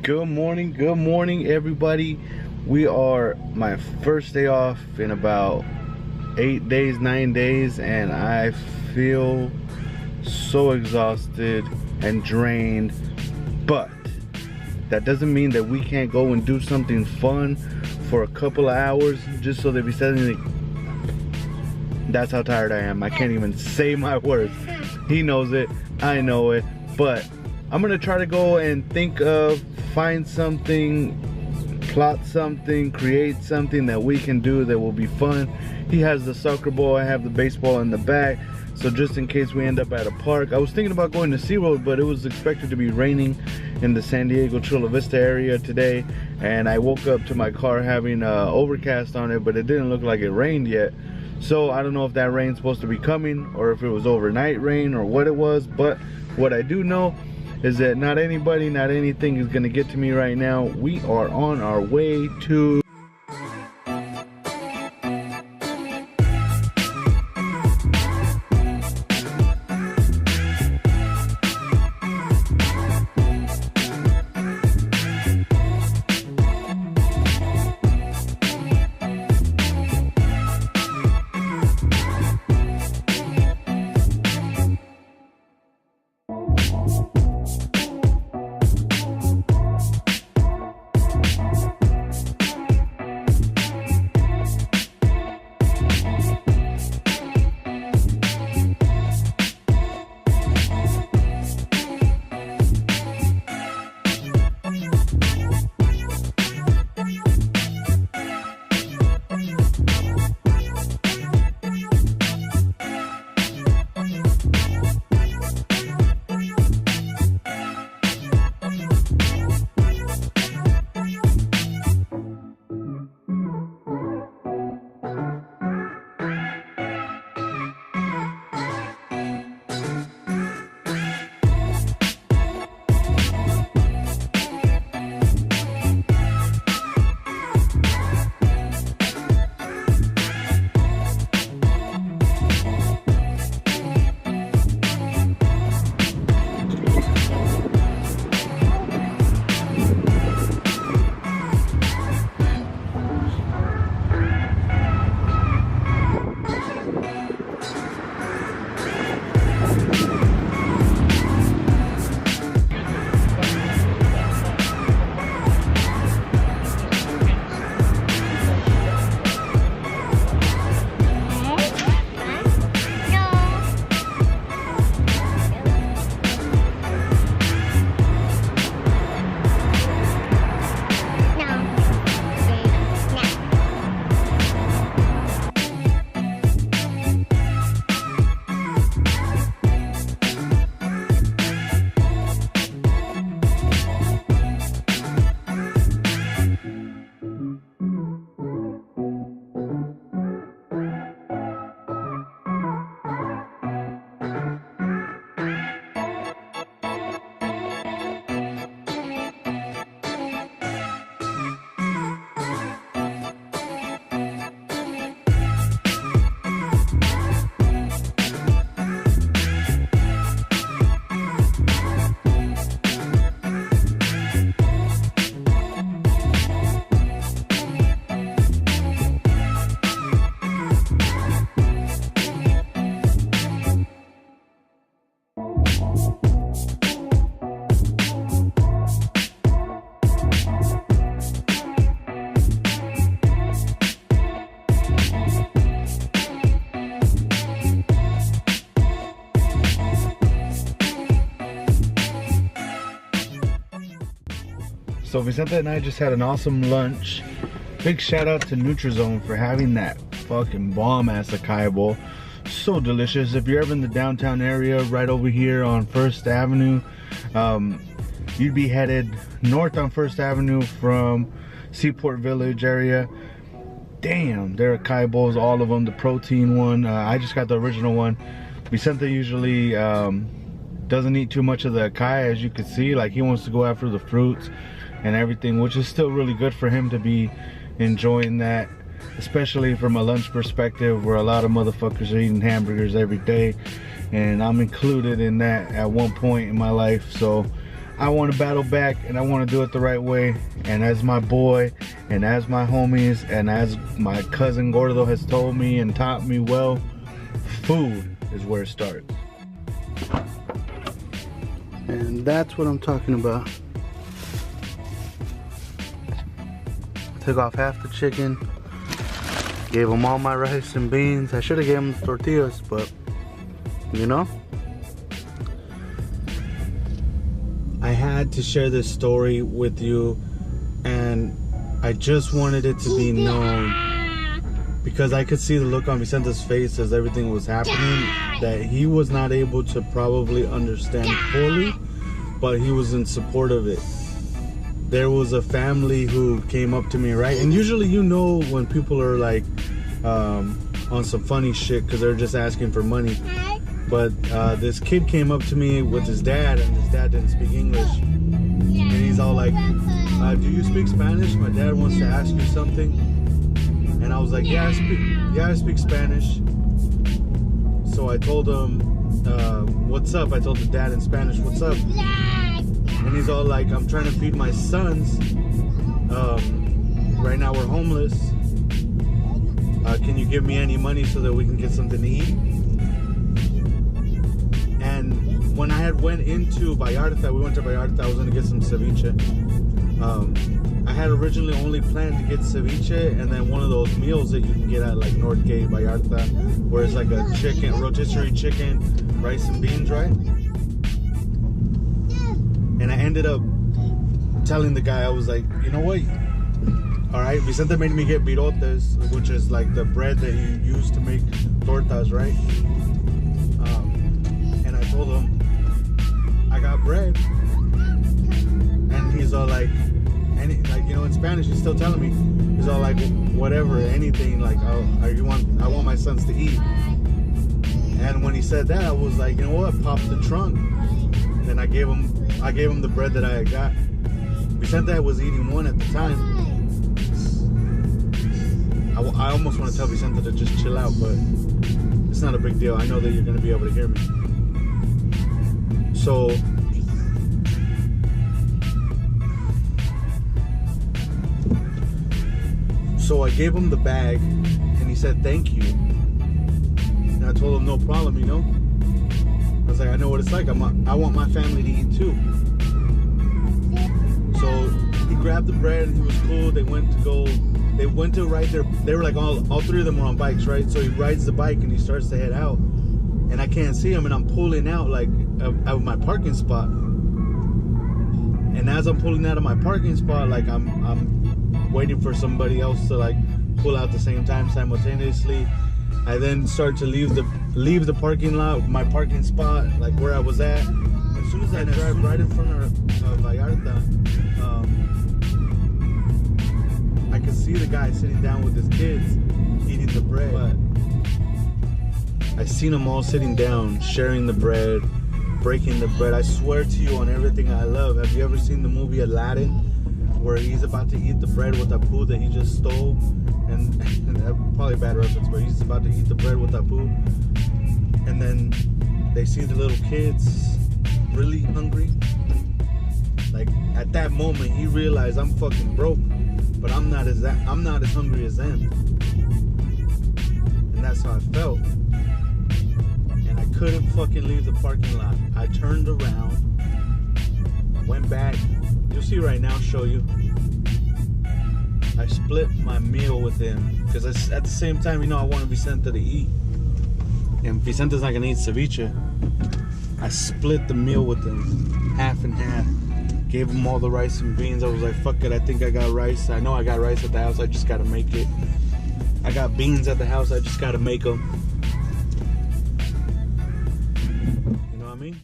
Good morning, everybody. We are my first day off in about 8 days, 9 days, and I feel so exhausted and drained. But that doesn't mean that we can't go and do something fun for a couple of hours just so that we said anything. That's how tired I am. I can't even say my words. He knows it, I know it, but I'm gonna try to go and find something, plot something, create something that we can do that will be fun. He has the soccer ball, I have the baseball in the back, so just in case we end up at a park. I was thinking about going to SeaWorld, but it was expected to be raining in the San Diego Chula Vista area today, and I woke up to my car having overcast on it, but it didn't look like it rained yet. So I don't know if that rain's supposed to be coming or if it was overnight rain or what it was, but what I do know is that not anybody, not anything is gonna get to me right now. We are on our way to So Vicente and I just had an awesome lunch. Big shout out to Nutrizone for having that fucking bomb ass acai bowl. So delicious. If you're ever in the downtown area, right over here on First Avenue, you'd be headed north on First Avenue from Seaport Village area. Damn, there are acai bowls, all of them. The protein one, I just got the original one. Vicente usually doesn't eat too much of the acai, as you can see. Like, he wants to go after the fruits and everything, which is still really good for him to be enjoying that, especially from a lunch perspective where a lot of motherfuckers are eating hamburgers every day, and I'm included in that at one point in my life. So I want to battle back, and I want to do it the right way. And as my boy, and as my homies, and as my cousin Gordo has told me and taught me well, food is where it starts. And that's what I'm talking about. Took off half the chicken, gave them all my rice and beans. I should have gave them tortillas, but you know, I had to share this story with you, and I just wanted it to be known because I could see the look on Vicente's face as everything was happening, that he was not able to probably understand fully, but he was in support of it. There was a family who came up to me, right? And usually, you know, when people are like on some funny shit because they're just asking for money. But this kid came up to me with his dad, and his dad didn't speak English. And he's all like, do you speak Spanish? My dad wants to ask you something. And I was like, yeah, I speak Spanish. So I told him, what's up? I told the dad in Spanish, what's up? And he's all like, I'm trying to feed my sons. Right now we're homeless. Can you give me any money so that we can get something to eat? And when I had went into Vallarta, we went to Vallarta, I was gonna get some ceviche. I had originally only planned to get ceviche and then one of those meals that you can get at like Northgate, Vallarta, where it's like a chicken, rotisserie chicken, rice and beans, right? And I ended up telling the guy, I was like, you know what? All right, Vicente made me get birotes, which is like the bread that you use to make tortas, right? And I told him, I got bread. And he's all like, you know, in Spanish, he's still telling me, he's all like, whatever, anything, like, I want my sons to eat. And when he said that, I was like, you know what? Pop the trunk. And I gave him the bread that I had got. Vicente was eating one at the time. I almost want to tell Vicente to just chill out, but it's not a big deal. I know that you're going to be able to hear me. So I gave him the bag, and he said, thank you. And I told him, no problem, you know? I was like, I know what it's like. I want my family to eat too. So he grabbed the bread, and he was cool. They went to ride their, they were like, all three of them were on bikes, right? So he rides the bike, and he starts to head out. And I can't see him, and I'm pulling out like out of my parking spot. And as I'm pulling out of my parking spot, like I'm waiting for somebody else to like pull out the same time simultaneously. I then start to leave the parking lot, my parking spot, like where I was at. As soon as I drive right in front of Vallarta, I could see the guy sitting down with his kids eating the bread. But I seen them all sitting down, sharing the bread, breaking the bread. I swear to you on everything I love. Have you ever seen the movie Aladdin, where he's about to eat the bread with Apu that he just stole? And probably a bad reference, but he's about to eat the bread with Apu. And then they see the little kids really hungry. Like at that moment, he realized I'm fucking broke, but I'm not as hungry as them. And that's how I felt. And I couldn't fucking leave the parking lot. I turned around, went back. You'll see right now, I'll show you. I split my meal with him because at the same time, you know, I wanted Vicente to eat. And Vicente's not gonna eat ceviche. I split the meal with him, half and half. Gave him all the rice and beans. I was like, fuck it, I think I got rice. I know I got rice at the house, I just gotta make it. I got beans at the house, I just gotta make them. You know what I mean?